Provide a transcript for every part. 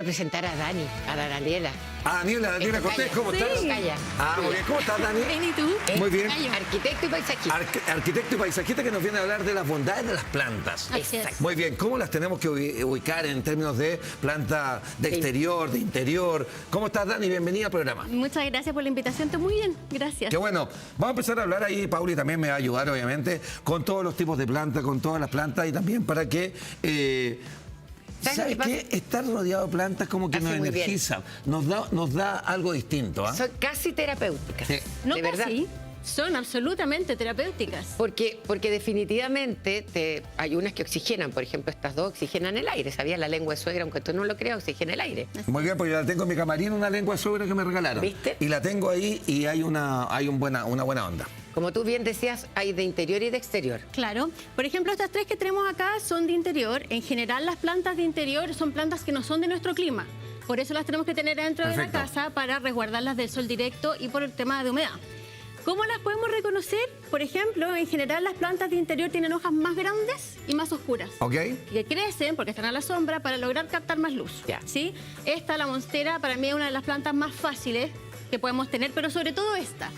presentar a Dani, a Daniela. Daniela Cortés, ¿cómo estás? Calla. Muy bien, ¿cómo estás, Dani? Bien, ¿y tú? Muy bien. Arquitecto y paisajista. Arquitecto y paisajista que nos viene a hablar de las bondades de las plantas. Así es. Muy bien, ¿cómo las tenemos que ubicar en términos de planta de exterior, de interior? ¿Cómo estás, Dani? Bienvenida al programa. Muchas gracias por la invitación. Estoy muy bien, gracias. Qué bueno. Vamos a empezar a hablar ahí, Pauli también me va a ayudar, obviamente, con todos los tipos de plantas, con todas las plantas y también para que... ¿Sabes qué? Estar rodeado de plantas como que Hace nos muy energiza, nos da algo distinto. ¿Ah? Son casi terapéuticas. Sí. No de verdad. casi, son absolutamente terapéuticas. Porque definitivamente hay unas que oxigenan. Por ejemplo, estas dos oxigenan el aire. ¿Sabías? La lengua de suegra, aunque tú no lo creas, oxigena el aire. Muy bien, pues yo la tengo en mi camarín, una lengua de suegra que me regalaron. ¿Viste? Y la tengo ahí y hay una buena onda. Como tú bien decías, hay de interior y de exterior. Claro. Por ejemplo, estas tres que tenemos acá son de interior. En general, las plantas de interior son plantas que no son de nuestro clima. Por eso las tenemos que tener dentro de la casa para resguardarlas del sol directo y por el tema de humedad. ¿Cómo las podemos reconocer? Por ejemplo, en general las plantas de interior tienen hojas más grandes y más oscuras. ¿Ok? Que crecen porque están a la sombra para lograr captar más luz. Ya. ¿Sí? Esta, la monstera, para mí es una de las plantas más fáciles que podemos tener, pero sobre todo esta.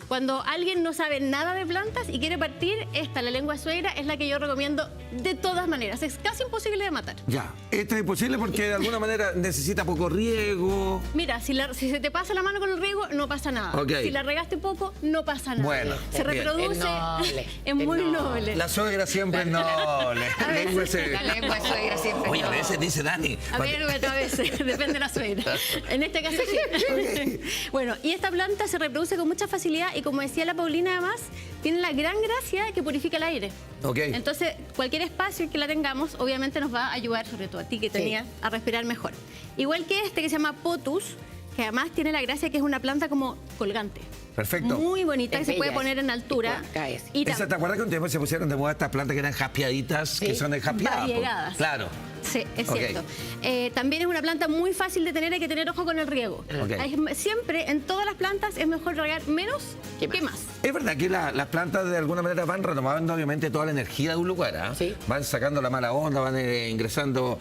Cuando alguien no sabe nada de plantas y quiere partir, esta, la lengua de suegra, es la que yo recomiendo de todas maneras. Es casi imposible de matar. Ya. Esta es imposible porque de alguna manera necesita poco riego. Mira, si se te pasa la mano con el riego, no pasa nada. Ok. Si la regaste poco, no pasa nada. Bueno, se bien. reproduce, Es noble. es muy Es noble. La suegra siempre es noble. A veces, Lengua de suegra. La lengua de suegra siempre. Oye, a no. veces dice Dani. A ver, a veces, depende de la suegra. En este caso sí. Bueno, y esta planta se reproduce con mucha facilidad y como decía la Paulina además, tiene la gran gracia que purifica el aire. Ok. Entonces, cualquier espacio que la tengamos, obviamente nos va a ayudar, sobre todo a ti que tenías, a respirar mejor. Igual que este que se llama Potus, que además tiene la gracia que es una planta como colgante. Perfecto. Muy bonita, Es que se puede bella, poner en altura. cae, sí. Y ¿Te acuerdas que un tiempo se pusieron de moda estas plantas que eran jaspeaditas, que son jaspeadas? variegadas. Claro. Sí, es Ok. cierto. También es una planta muy fácil de tener, hay que tener ojo con el riego. Ok. Siempre, en todas las plantas, es mejor regar menos ¿Qué que más? más. Es verdad que las plantas de alguna manera van retomando obviamente toda la energía de un lugar. ¿Ah? Sí. Van sacando la mala onda, van ingresando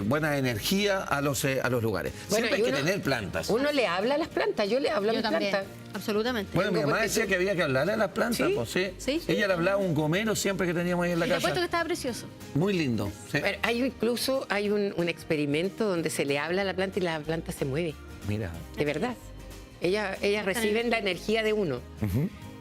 buena energía a los lugares. Bueno, Siempre y hay que uno- tener plantas. Uno le habla a las plantas, yo le hablo a Yo mis también, plantas. absolutamente. Bueno, mi Tengo mamá porque decía tú- que había que hablarle a las plantas. ¿Sí? Pues, sí. Sí. Ella le hablaba un gomero siempre que teníamos ahí en la Y te casa. apuesto que estaba precioso. Muy lindo. Sí. Pero hay un experimento donde se le habla a la planta y la planta se mueve, Mira. de verdad. Ellas reciben la energía de uno.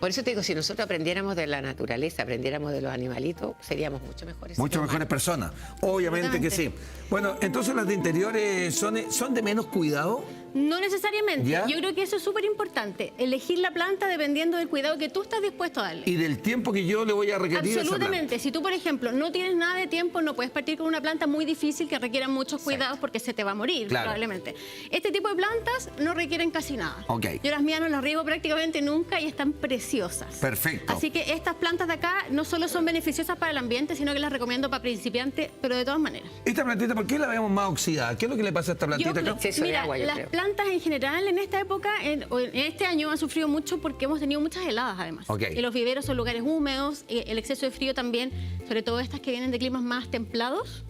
Por eso te digo, si nosotros aprendiéramos de la naturaleza, aprendiéramos de los animalitos, seríamos mucho mejores. Mucho seres mejores personas. Obviamente que sí. Absolutamente. Bueno, entonces las de interiores son de menos cuidado. No necesariamente. ¿Ya? Yo creo que eso es súper importante. Elegir la planta dependiendo del cuidado que tú estás dispuesto a darle. Y del tiempo que yo le voy a requerir a esa planta. Absolutamente. Si tú, por ejemplo, no tienes nada de tiempo, no puedes partir con una planta muy difícil que requiera muchos cuidados porque se te va a morir, Claro. probablemente. Este tipo de plantas no requieren casi nada. Ok. Yo las mías no las riego prácticamente nunca y están preciosas. Perfecto. Así que estas plantas de acá no solo son beneficiosas para el ambiente, sino que las recomiendo para principiantes, pero de todas maneras. Esta plantita, ¿por qué la vemos más oxidada? ¿Qué es lo que le pasa a esta plantita acá? Exceso de mira, agua, yo las creo. plantas en general en esta época, en este año han sufrido mucho porque hemos tenido muchas heladas además. Ok. Y los viveros son lugares húmedos, el exceso de frío también, sobre todo estas que vienen de climas más templados,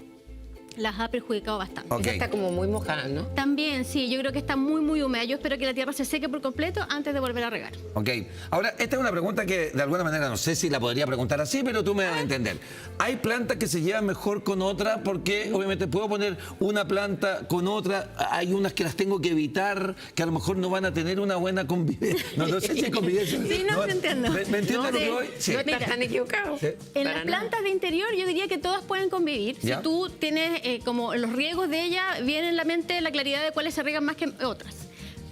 las ha perjudicado bastante. Ok. Esa está como muy mojada, ¿no? También, sí, yo creo que está muy, muy húmeda. Yo espero que la tierra se seque por completo antes de volver a regar. Ok. Ahora, esta es una pregunta que de alguna manera no sé si la podría preguntar así, pero tú me vas a entender. ¿Hay plantas que se llevan mejor con otras? Porque obviamente puedo poner una planta con otra. Hay unas que las tengo que evitar, que a lo mejor no van a tener una buena convivencia. No sé si convivencia. Sí, no, te entiendo. ¿Me entiendes No, lo que sí. voy? Sí. No estás tan equivocado. Sí. En Para las nada. plantas de interior yo diría que todas pueden convivir. ¿Ya? Si tú tienes como los riegos de ella, viene en la mente la claridad de cuáles se riegan más que otras.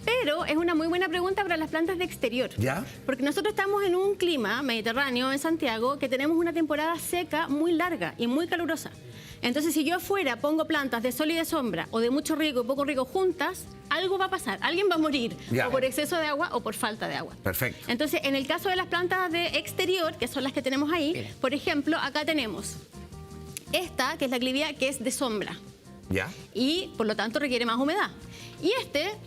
Pero es una muy buena pregunta para las plantas de exterior. ¿Ya? Porque nosotros estamos en un clima mediterráneo en Santiago que tenemos una temporada seca muy larga y muy calurosa. Entonces, si yo afuera pongo plantas de sol y de sombra o de mucho riego y poco riego juntas, algo va a pasar. Alguien va a morir, Ya. o por exceso de agua o por falta de agua. Perfecto. Entonces, en el caso de las plantas de exterior, que son las que tenemos ahí, Mira. por ejemplo, acá tenemos esta, que es la clivia, que es de sombra ¿Ya? y por lo tanto requiere más humedad. Y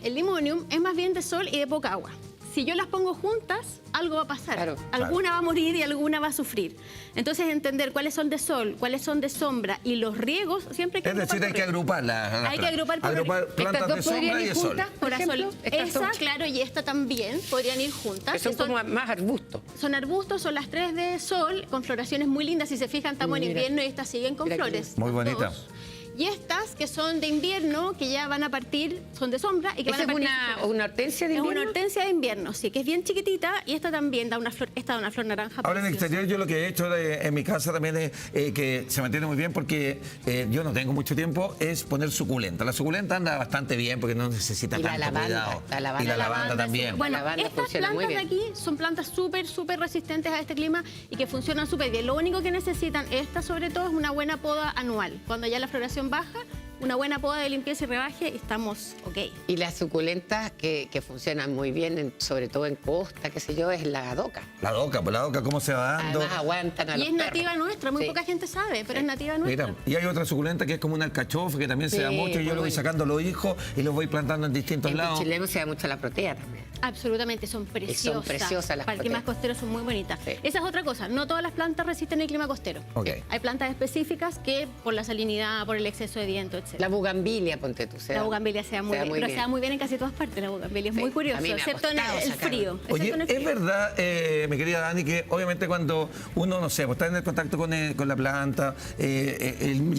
el limonium, es más bien de sol y de poca agua. Si yo las pongo juntas, algo va a pasar. Claro. Alguna va a morir y alguna va a sufrir. Entonces, entender cuáles son de sol, cuáles son de sombra y los riegos, siempre hay que Es decir, hay que agruparlas. Hay que agrupar plantas de sombra y de sol. por ejemplo, Esa, claro, y esta también podrían ir juntas. Que son como más arbustos. Son arbustos, son las 3 de sol, con floraciones muy lindas. Si se fijan, estamos en Mira. invierno y estas siguen con Mira qué flores. Muy bonita. Dos. Y estas, que son de invierno, que ya van a partir, son de sombra y que van ¿Esa a es partir. una hortensia de Es invierno? una hortensia de invierno, sí, que es bien chiquitita y esta también da una flor, esta da una flor naranja. Ahora en el preciosa. exterior yo lo que he hecho en mi casa también es que se mantiene muy bien porque yo no tengo mucho tiempo, es poner suculenta. La suculenta anda bastante bien porque no necesita Y la tanto lavanda, cuidado. la lavanda. Y la lavanda sí. también. Bueno, La lavanda estas funciona muy plantas de bien. aquí son plantas súper resistentes a este clima y que funcionan súper bien. Lo único que necesitan, estas sobre todo, es una buena poda anual. Cuando ya la floración baja, una buena poda de limpieza y rebaje y estamos ok. Y las suculentas que funcionan muy bien, sobre todo en costa, qué sé yo, es la doca. La doca, ¿cómo se va dando? Además aguantan a Y los es perros. nativa nuestra, muy Sí. poca gente sabe, pero es nativa nuestra. Mira, y hay otra suculenta que es como una alcachofa que también se da Sí, mucho y yo muy lo voy bueno. sacando los hijos y los voy plantando en distintos En lados. Pichilemu se da mucho la protea también. Absolutamente, son preciosas. preciosas las Para el clima proteas. costero son muy bonitas. Sí. Esa es otra cosa, no todas las plantas resisten el clima costero. Ok. Hay plantas específicas que por la salinidad, por el exceso de viento, etc. La bugambilia, ponte tú. La bugambilia se da muy bien, pero se da muy bien en casi todas partes. La bugambilia es Sí, muy a curioso, mí me ha excepto en costado el sacarla. frío. Oye, excepto en el es frío. verdad, mi querida Dani, que obviamente cuando uno, no sé, pues está en el contacto con la planta,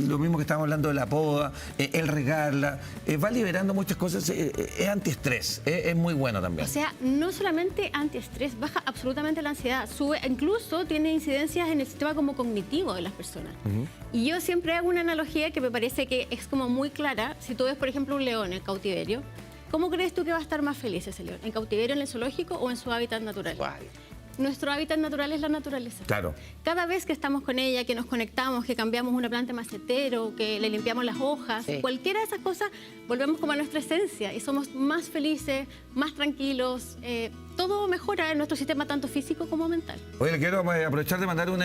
lo mismo que estábamos hablando de la poda, el regarla, va liberando muchas cosas, es antiestrés, es muy bueno también. O sea, no solamente antiestrés, baja absolutamente la ansiedad, sube, incluso tiene incidencias en el sistema como cognitivo de las personas. Y yo siempre hago una analogía que me parece que es como muy clara. Si tú ves, por ejemplo, un león en cautiverio, ¿cómo crees tú que va a estar más feliz ese león? ¿En cautiverio, en el zoológico o en su hábitat natural? Guau. Nuestro hábitat natural es la naturaleza. Claro. Cada vez que estamos con ella, que nos conectamos, que cambiamos una planta en macetero, que le limpiamos las hojas, Sí. cualquiera de esas cosas, volvemos como a nuestra esencia y somos más felices, más tranquilos. Todo mejora en nuestro sistema tanto físico como mental. Oye, le quiero aprovechar de mandar un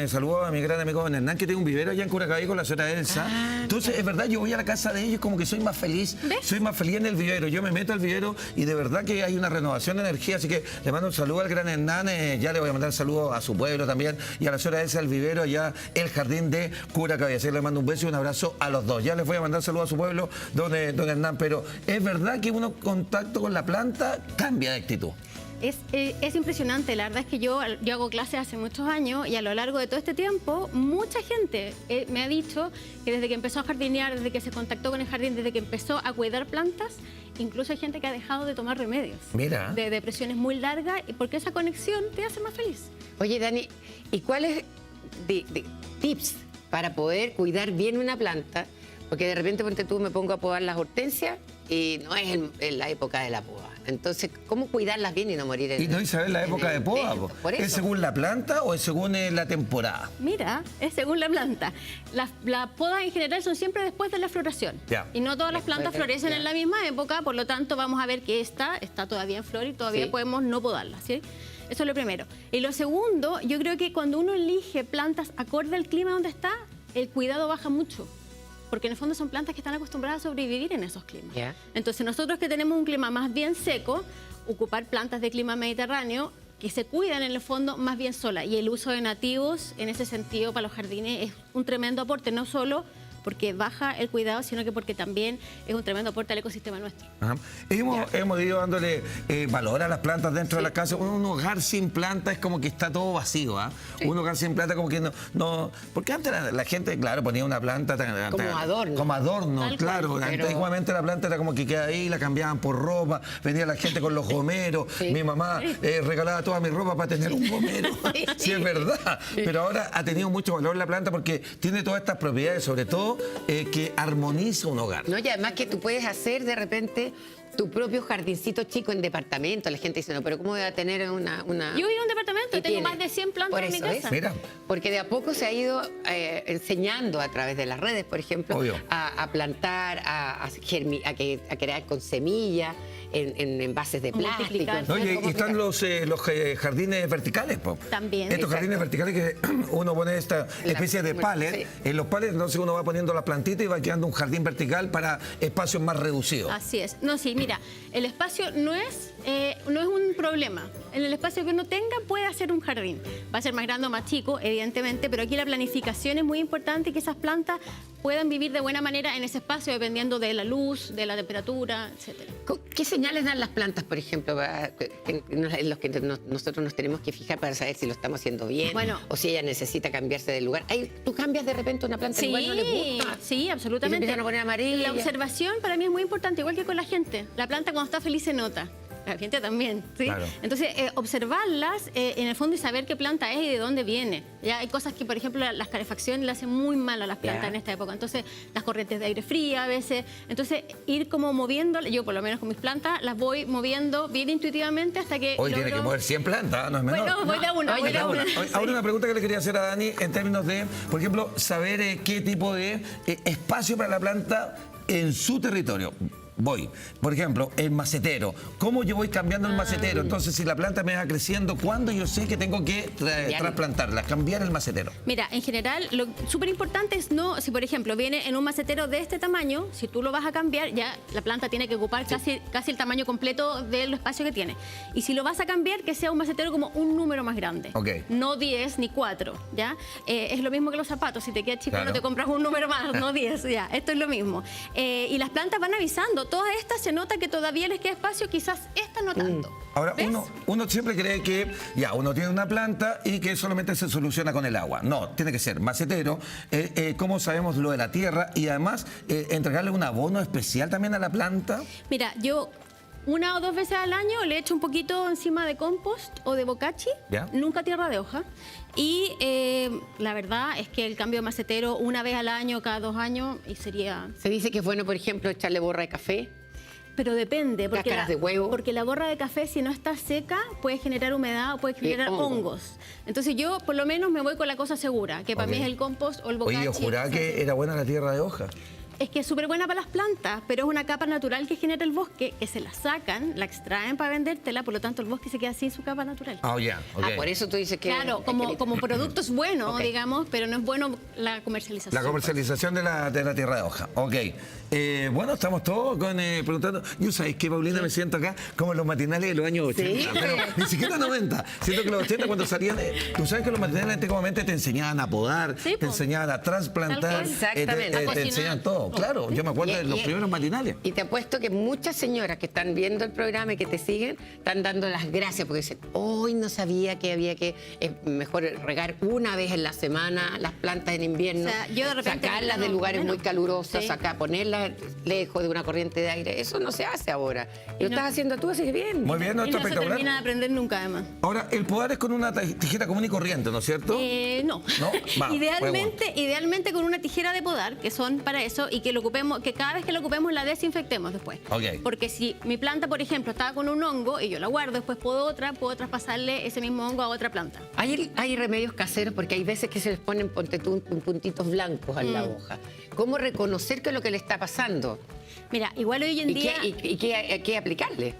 saludo a mi gran amigo Don Hernán, que tiene un vivero allá en Curacaví con la señora Elsa. Entonces, es verdad, yo voy a la casa de ellos como que soy más feliz. ¿Ves? Soy más feliz en el vivero. Yo me meto al vivero y de verdad que hay una renovación de energía. Así que le mando un saludo al gran Hernán. Ya le voy a mandar saludos a su pueblo también. Y a la señora Elsa, al vivero, allá el jardín de Curacaví. Así que le mando un beso y un abrazo a los dos. Ya les voy a mandar saludos a su pueblo, don Hernán. Pero es verdad que uno contacto con la planta cambia de actitud. Es impresionante, la verdad es que yo hago clases hace muchos años y a lo largo de todo este tiempo mucha gente me ha dicho que desde que empezó a jardinear, desde que se contactó con el jardín, desde que empezó a cuidar plantas, incluso hay gente que ha dejado de tomar remedios. Mira. De depresiones muy largas, porque esa conexión te hace más feliz. Oye, Dani, ¿y cuáles tips para poder cuidar bien una planta? Porque de repente, ponte tú, me pongo a podar las hortensias y no es en la época de la poda. Entonces, ¿cómo cuidarlas bien y no morir en Y no saber la época de poda, po. Por eso. ¿Es según la planta o es según la temporada? Mira, es según la planta. Las podas en general son siempre después de la floración. Ya. Y no todas las Después plantas de- florecen ya. en la misma época, por lo tanto vamos a ver que esta está todavía en flor y todavía Sí. podemos no podarla, ¿sí? Eso es lo primero. Y lo segundo, yo creo que cuando uno elige plantas acorde al clima donde está, el cuidado baja mucho. Porque en el fondo son plantas que están acostumbradas a sobrevivir en esos climas. Ya. Entonces nosotros que tenemos un clima más bien seco, ocupar plantas de clima mediterráneo que se cuidan en el fondo más bien sola. Y el uso de nativos en ese sentido para los jardines es un tremendo aporte, no solo porque baja el cuidado, sino que porque también es un tremendo aporte al ecosistema nuestro. Ajá. Hemos ido dándole valor a las plantas dentro de la casa. Un hogar sin planta es como que está todo vacío. Un hogar sin planta como que no... Porque antes la gente, claro, ponía una planta... Como adorno. Como adorno, Tal claro. cual. Pero- Antiguamente la planta era como que quedaba ahí, la cambiaban por ropa, venía la gente con los gomeros. Sí. Mi mamá regalaba toda mi ropa para tener un gomero. Sí, es verdad. Pero ahora ha tenido mucho valor la planta porque tiene todas estas propiedades, sobre todo que armoniza un hogar. No, y además que tú puedes hacer de repente tu propio jardincito chico en departamento. La gente dice, no, pero ¿cómo voy a tener una... Yo vivo en un departamento y tengo más de 100 plantas Por en mi eso, casa. ¿ves? Mira. Porque de a poco se ha ido enseñando a través de las redes, por ejemplo, Obvio. a plantar, a crear con semillas, en envases de plástico. Multiplicar. No, y ¿Cómo están explicar? los jardines verticales, po. También. Estos Exacto. jardines verticales que uno pone esta especie de pallet. Sí. En los pallets, entonces uno va poniendo poniendo las plantitas y va quedando un jardín vertical para espacios más reducidos. Así es. No, sí, mira, el espacio no es un problema. En el espacio que uno tenga puede hacer un jardín. Va a ser más grande o más chico, evidentemente, pero aquí la planificación es muy importante y que esas plantas puedan vivir de buena manera en ese espacio dependiendo de la luz, de la temperatura, etcétera. ¿Qué señales dan las plantas, por ejemplo, en los que nosotros nos tenemos que fijar para saber si lo estamos haciendo bien o si ella necesita cambiarse de lugar? ¿Tú cambias de repente una planta igual no le gusta? Sí, absolutamente. Y se empiezan a poner amarilla. La observación para mí es muy importante, igual que con la gente. La planta cuando está feliz se nota. La gente también, ¿sí? Claro. Entonces, observarlas en el fondo y saber qué planta es y de dónde viene. Ya hay cosas que, por ejemplo, las calefacciones le hacen muy mal a las plantas en esta época. Entonces, las corrientes de aire fría a veces. Entonces, ir como moviendo, yo por lo menos con mis plantas, las voy moviendo bien intuitivamente hasta que Hoy tiene que mover 100 plantas, no es menor. Bueno, voy de una, voy de una. Ahora una pregunta que le quería hacer a Dani en términos de, por ejemplo, saber qué tipo de espacio para la planta en su territorio. Voy, por ejemplo, el macetero. ¿Cómo yo voy cambiando el macetero? Entonces, si la planta me va creciendo, ¿cuándo yo sé que tengo que trasplantarla, cambiar el macetero? Mira, en general, lo súper importante es si por ejemplo viene en un macetero de este tamaño, si tú lo vas a cambiar, ya la planta tiene que ocupar casi el tamaño completo del espacio que tiene. Y si lo vas a cambiar, que sea un macetero como un número más grande. No 10 ni 4, ¿ya? Es lo mismo que los zapatos. Si te queda chico, no te compras un número más, no 10, ya. Esto es lo mismo. Y las plantas van avisando. Todas estas se nota que todavía les queda espacio, quizás esta no tanto. Ahora, uno siempre cree que uno tiene una planta y que solamente se soluciona con el agua. No, tiene que ser macetero, cómo sabemos lo de la tierra y además entregarle un abono especial también a la planta. Mira, yo 1 o 2 veces al año le echo un poquito encima de compost o de bocachi, nunca tierra de hoja. Y la verdad es que el cambio de macetero 1 vez al año, cada 2 años, y sería... Se dice que es bueno, por ejemplo, echarle borra de café. Pero depende, Cáscaras de huevo. Porque la borra de café, si no está seca, puede generar humedad o puede generar hongos. Entonces yo, por lo menos, me voy con la cosa segura, que para mí es el compost o el bocachi. Oye, yo juraba que era buena la tierra de hoja. Es que es súper buena para las plantas, pero es una capa natural que genera el bosque, que se la sacan, la extraen para vendértela, por lo tanto el bosque se queda sin su capa natural. Por eso tú dices que... Claro, como producto es bueno, digamos, pero no es bueno la comercialización. La comercialización de la tierra de hoja. Bueno, estamos todos preguntando. Yo sabéis que, Paulina, me siento acá como en los matinales de los años 80, ¿Sí? pero ni siquiera 90. Siento que los 80 cuando salían... tú sabes que los matinales antiguamente te enseñaban a podar, te enseñaban a trasplantar, te enseñaban todo. Claro, yo me acuerdo de los primeros matinales. Y te apuesto que muchas señoras que están viendo el programa y que te siguen, están dando las gracias porque dicen, hoy no sabía que había que mejor regar 1 vez en la semana las plantas en invierno, yo de repente, sacarlas de lugares muy calurosos, ponerlas lejos de una corriente de aire. Eso no se hace ahora. Y lo estás haciendo tú, así que bien. Muy bien, no se termina de aprender nunca, además. Ahora, el podar es con una tijera común y corriente, ¿no es cierto? No. Idealmente con una tijera de podar, que son para eso, y que lo ocupemos, que cada vez que lo ocupemos la desinfectemos después. Porque si mi planta, por ejemplo, estaba con un hongo y yo la guardo, después puedo traspasarle ese mismo hongo a otra planta. Hay remedios caseros porque hay veces que se les ponen puntitos blancos en la hoja. ¿Cómo reconocer qué es lo que le está pasando? Mira, igual hoy en día... ¿Y qué aplicarle?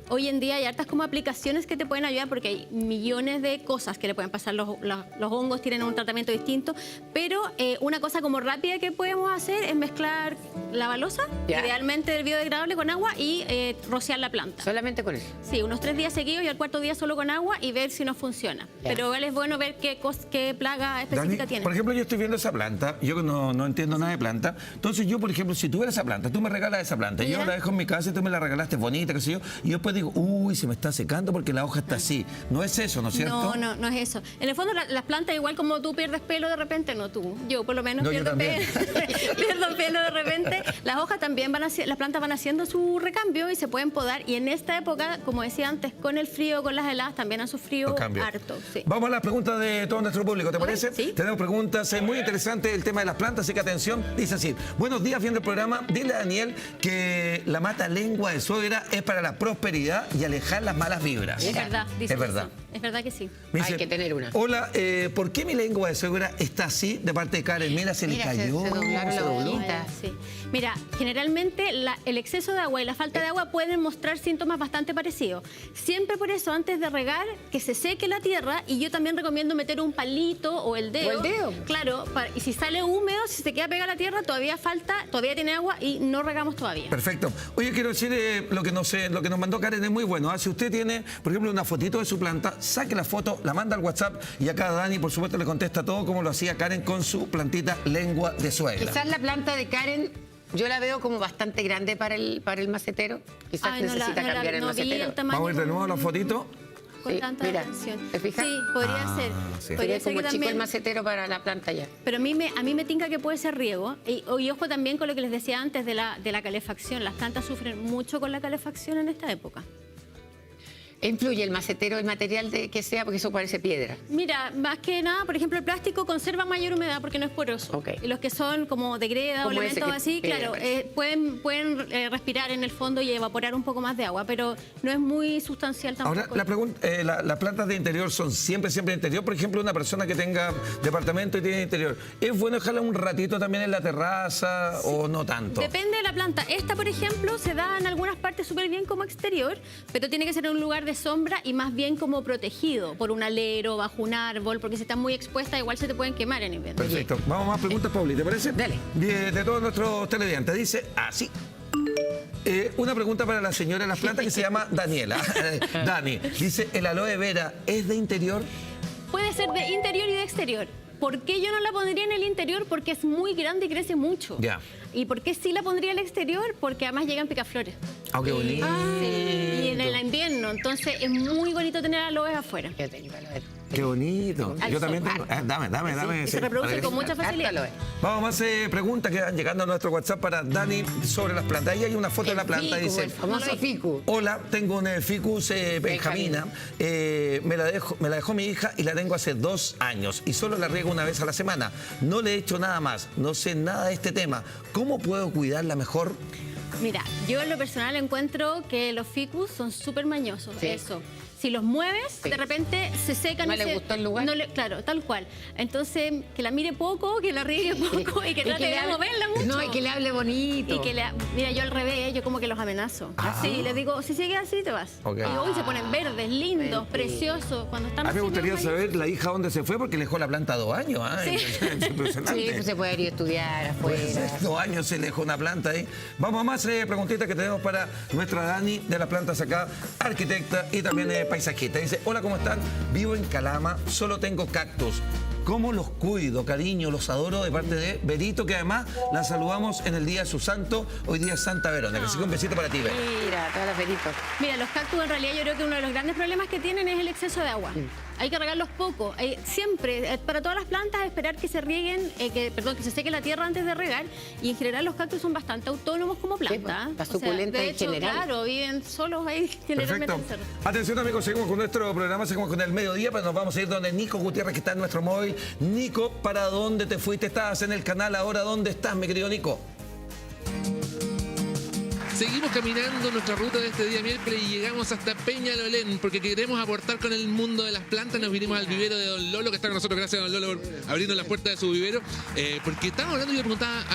Hoy en día hay hartas como aplicaciones que te pueden ayudar porque hay millones de cosas que le pueden pasar. Los hongos tienen un tratamiento distinto, pero una cosa como rápida que podemos hacer es mezclar la balosa, idealmente biodegradable, con agua y rociar la planta. ¿Solamente con eso? Sí, unos 3 días seguidos y al 4.º día solo con agua y ver si nos funciona. Pero igual es bueno ver qué plaga específica Dani, tiene. Por ejemplo, yo estoy viendo esa planta, yo no entiendo nada de planta, entonces yo, por ejemplo, si tuviera esa planta, tú me regalas esa planta, yo la dejo en mi casa y tú me la regalaste bonita, qué sé yo, y después digo, uy, se me está secando porque la hoja está así. No es eso, ¿no es cierto? No es eso. En el fondo, las plantas, igual como tú pierdes pelo de repente, no tú. Yo por lo menos pierdo pelo de repente. Las hojas también las plantas van haciendo su recambio y se pueden podar. Y en esta época, como decía antes, con el frío, con las heladas, también han sufrido harto. Sí. Vamos a las preguntas de todo nuestro público, ¿te parece? Sí. Tenemos preguntas muy interesantes el tema de las plantas, así que atención. Dice así: buenos días, viendo el programa. Dile a Daniel que la mata lengua de suegra es para la prosperidad y alejar las malas vibras. Es verdad, dice es verdad. Es verdad que sí. Dice, hay que tener una. Hola, ¿por qué mi lengua de suegra está así? De parte de Karen. Mira, se le cayó. Se doblaron las bolitas. Sí. Mira, generalmente el exceso de agua y la falta de agua pueden mostrar síntomas bastante parecidos. Siempre por eso, antes de regar, que se seque la tierra, y yo también recomiendo meter un palito o el dedo. O el dedo. Claro, y si sale húmedo, si se queda pegada la tierra, todavía tiene agua y no regamos todavía. Perfecto. Oye, quiero decir lo que nos mandó Karen es muy bueno. Si usted tiene, por ejemplo, una fotito de su planta, saque la foto, la manda al WhatsApp y acá Dani, por supuesto, le contesta todo como lo hacía Karen con su plantita lengua de suegra. Quizás la planta de Karen, yo la veo como bastante grande para el macetero. Quizás necesita cambiar el macetero. Vamos a ir de nuevo a la fotito. Con Sí, tanta mira, atención. ¿te fijas? Sí, podría ser. Sí. Podría Sería ser como que chico el también. macetero para la planta ya. Pero a mí me tinca que puede ser riego. Y ojo también con lo que les decía antes de la calefacción. Las plantas sufren mucho con la calefacción en esta época. ¿Influye el macetero, el material que sea? Porque eso parece piedra. Mira, más que nada, por ejemplo, el plástico conserva mayor humedad porque no es poroso. Ok. Y los que son como de greda o Como ese elementos que- así, que claro, parece. pueden respirar en el fondo y evaporar un poco más de agua, pero no es muy sustancial tampoco. Ahora, la pregunta, las plantas de interior son siempre de interior. Por ejemplo, una persona que tenga departamento y tiene interior, ¿es bueno dejarla un ratito también en la terraza o no tanto? Depende de la planta. Esta, por ejemplo, se da en algunas partes súper bien como exterior, pero tiene que ser en un lugar de sombra y más bien como protegido por un alero, bajo un árbol, porque si está muy expuesta igual se te pueden quemar en invierno. Perfecto. Vamos a más preguntas, Pauli, ¿te parece? Dale. De todos nuestros televidentes. Dice así. Una pregunta para la señora de las plantas que se llama Daniela. Dani, dice, ¿el aloe vera es de interior? Puede ser de interior y de exterior. ¿Por qué yo no la pondría en el interior? Porque es muy grande y crece mucho. Ya. ¿Y por qué sí la pondría en el exterior? Porque además llegan picaflores. Ah, qué bonito. Sí, y en el invierno. Entonces es muy bonito tener aloes afuera. Yo tengo aloe vera. Qué bonito. Al Yo también sol. tengo. Dame. Y sí, se reproduce para con que- mucha facilidad. Harto aloe. Vamos a más preguntas que van llegando a nuestro WhatsApp para Dani sobre las plantas. Ahí hay una foto de la El planta. ficus, Dice, el famoso ficus. hola, tengo un ficus benjamina. Me la dejó mi hija y la tengo hace 2 años. Y solo la riego una vez a la semana. No le he hecho nada más. No sé nada de este tema. ¿Cómo puedo cuidarla mejor? Mira, yo en lo personal encuentro que los ficus son súper mañosos. Sí. Eso. Si los mueves, Sí. de repente se secan. ¿No y le gustó el lugar? Claro, tal cual. Entonces, que la mire poco, que la riegue poco y que trate de hable- moverla mucho. No, y que le hable bonito. Y que mira, yo al revés, yo como que los amenazo. Así, les digo, si sigues así, te vas. Ok. Y hoy se ponen verdes, lindos, Mentira. preciosos. Cuando están A mí me así, gustaría bien saber la hija dónde se fue porque le dejó la planta 2 años. ¿Ah? Sí. Impresionante. Sí, pues se puede ir a estudiar Pues, afuera. 2 años se le dejó una planta ahí. Vamos a más preguntitas que tenemos para nuestra Dani de las plantas acá, arquitecta y también paisajista. Dice, hola, ¿cómo están? Vivo en Calama, solo tengo cactus. ¿Cómo los cuido, cariño? Los adoro de parte de Berito, que además la saludamos en el día de su santo. Hoy día es Santa Verónica. Así que un besito para ti, Ver. Mira, todas las veritos. Mira, los cactus en realidad yo creo que uno de los grandes problemas que tienen es el exceso de agua. Hay que regarlos poco. Siempre, para todas las plantas, esperar que se rieguen, que se seque la tierra antes de regar. Y en general los cactus son bastante autónomos como planta. pues, está suculenta de en hecho, general. claro, viven solos ahí generalmente Perfecto. en el cerro. Atención, amigos, seguimos con nuestro programa, seguimos con el mediodía, pero nos vamos a ir donde Nico Gutiérrez, que está en nuestro móvil. Nico, ¿para dónde te fuiste? Estabas en el canal, ahora ¿dónde estás, mi querido Nico? Seguimos caminando nuestra ruta de este día miércoles y llegamos hasta Peñalolén porque queremos aportar con el mundo de las plantas. Nos vinimos al vivero de Don Lolo, que está con nosotros. Gracias, Don Lolo, por abrirnos las puertas de su vivero. Porque estábamos hablando, yo le preguntaba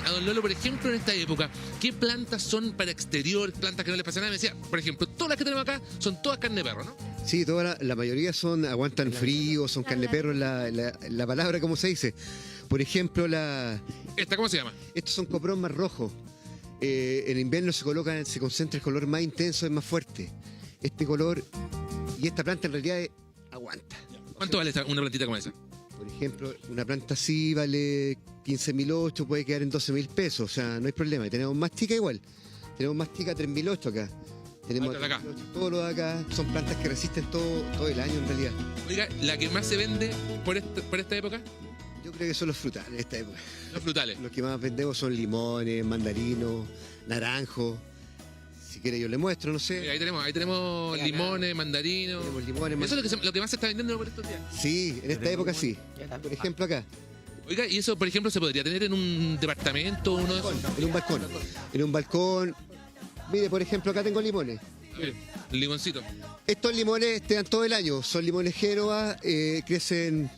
a Don Lolo, por ejemplo, en esta época, ¿qué plantas son para exterior? Plantas que no les pasa nada. Me decía, por ejemplo, todas las que tenemos acá son todas carne de perro, ¿no? Sí, la mayoría aguantan frío, son carne de perro, la palabra como se dice. Por ejemplo, ¿Esta cómo se llama? estos son coprón más rojo. En invierno se concentra el color más intenso, es más fuerte. Este color y esta planta en realidad aguanta. ¿Cuánto vale una plantita como esa? Por ejemplo, una planta así vale 15.008, puede quedar en 12.000 pesos, o sea, no hay problema. Y tenemos más tica igual. Tenemos más tica 3.008 acá. Tenemos Otra de acá. 3.008, todo lo de acá son plantas que resisten todo el año en realidad. Oiga, la que más se vende por esta época, Yo creo que son los frutales en esta época. los frutales. Los que más vendemos son limones, mandarinos, naranjos. Si quiere yo le muestro, no sé. Mira, ahí tenemos limones, mandarinos. Tenemos limones, Eso es lo que más se está vendiendo por estos días. Sí, en esta época sí. Por ejemplo acá, Oiga, y eso, por ejemplo, se podría tener en un departamento, uno de esos. en un balcón. En un balcón. Mire, por ejemplo, acá tengo limones. A ver, el limoncito. Estos limones te dan todo el año. Son limones Génova, crecen,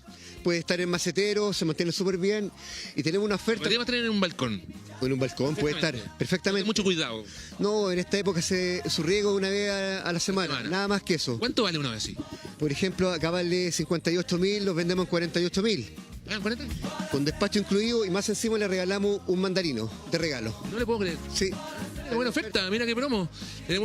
puede estar en macetero, se mantienen súper bien. Y tenemos una oferta. Podríamos tener en un balcón. O en un balcón puede estar perfectamente. Mucho cuidado. No, en esta época su riego una vez a la semana, nada más que eso. ¿Cuánto vale una vez así? Por ejemplo, acá vale 58.000, los vendemos en 48.000. Ah, ¿40? Con despacho incluido y más encima le regalamos un mandarino de regalo. No le puedo creer. Sí, Qué buena oferta, mira qué promo.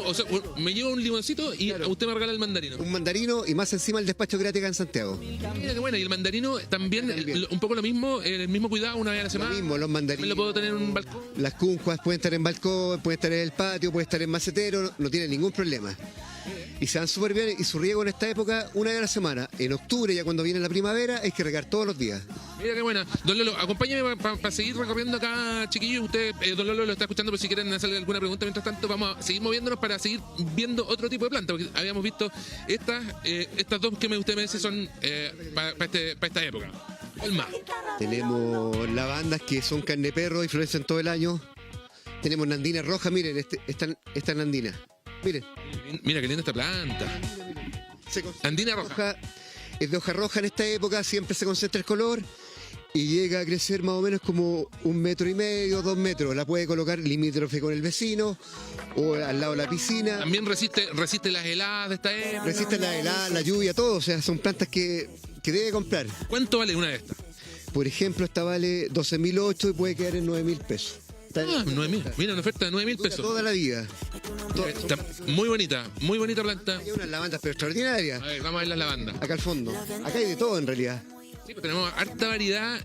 O sea, me llevo un limoncito y usted me regala el mandarino. un mandarino y más encima el despacho gratis acá en Santiago. Mira qué buena. Y el mandarino también, un poco lo mismo, el mismo cuidado una vez a la Lo semana. mismo, los ¿Me mandarinos. lo puedo tener en un balcón? Las cuncuas pueden estar en balcón, pueden estar en el patio, pueden estar en macetero, no tienen ningún problema. Y se van súper bien y su riego en esta época una vez a la semana. En octubre, ya cuando viene la primavera, hay que regar todos los días. Mira qué buena. Don Lolo, acompáñame para seguir recorriendo acá, chiquillos. Usted, don Lolo, lo está escuchando, pero si quieren hacerle alguna pregunta mientras tanto, vamos a seguir moviéndonos para seguir viendo otro tipo de planta. Porque habíamos visto estas dos que usted me dice son para esta época. ¿Cuál más? Tenemos lavandas que son carne de perro y florecen todo el año. Tenemos nandinas rojas, miren, esta nandina. Miren, Mira qué linda esta planta. se concentra Andina roja. es de hoja roja en esta época, siempre se concentra el color y llega a crecer más o menos como 1,5 metros, 2 metros. La puede colocar limítrofe con el vecino o al lado de la piscina. También resiste las heladas de esta época. Resisten la helada, la lluvia, todo. O sea, son plantas que debe comprar. ¿Cuánto vale una de estas? Por ejemplo, esta vale 12.008 y puede quedar en 9.000 pesos. Está Ah, 9.000. Mira, una oferta de 9.000 dura pesos. toda la vida. Está muy bonita planta. Hay unas lavandas pero extraordinarias. A ver, vamos a ver las lavandas. Acá al fondo. Acá hay de todo en realidad. Sí, pues tenemos harta variedad.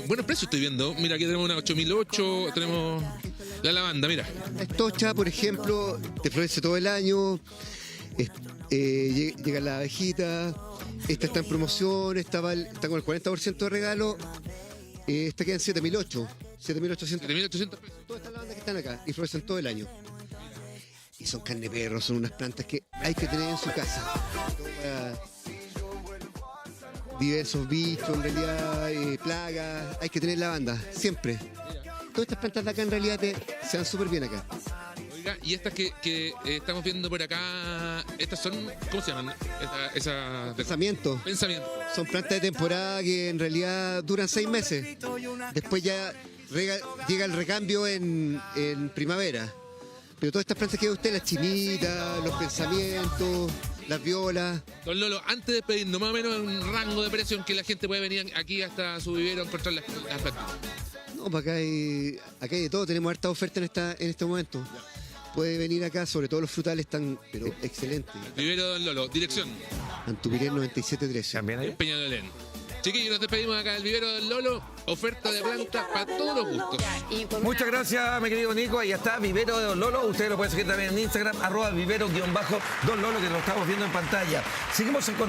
Buenos precios estoy viendo. Mira, aquí tenemos una 8.008. Tenemos la lavanda, mira. La estocha, por ejemplo, te florece todo el año. Llega la abejita. Esta está en promoción. Está con el 40% de regalo. Esta queda en 7.008. 7.800. 7.800 pesos. Todas estas lavandas que están acá y florecen todo el año. Y son carne de perro, son unas plantas que hay que tener en su casa. Diversos bichos, en realidad, plagas. Hay que tener lavanda, siempre. Todas estas plantas de acá en realidad se dan súper bien acá. Oiga, y estas que estamos viendo por acá, estas son, ¿cómo se llaman? Esas Pensamiento. pensamientos. Son plantas de temporada que en realidad duran 6 meses. Después ya llega el recambio en primavera. Pero todas estas plantas que ve usted, las chinitas, los pensamientos, las violas. Don Lolo, antes de despedirnos, más o menos un rango de precio en que la gente puede venir aquí hasta su vivero a encontrar las plantas. No, para acá hay de todo, tenemos harta oferta en este momento. Puede venir acá, sobre todo los frutales están pero excelentes. Vivero Don Lolo, dirección. Antupirén 9713. También hay. Peñalolén. Chiquillos, nos despedimos acá del vivero del Lolo. Oferta de plantas para todos los gustos. Y con Muchas gracias, mi querido Nico. Ahí está, Vivero de Don Lolo. Ustedes lo pueden seguir también en Instagram, @vivero_Don Lolo, que lo estamos viendo en pantalla. Seguimos en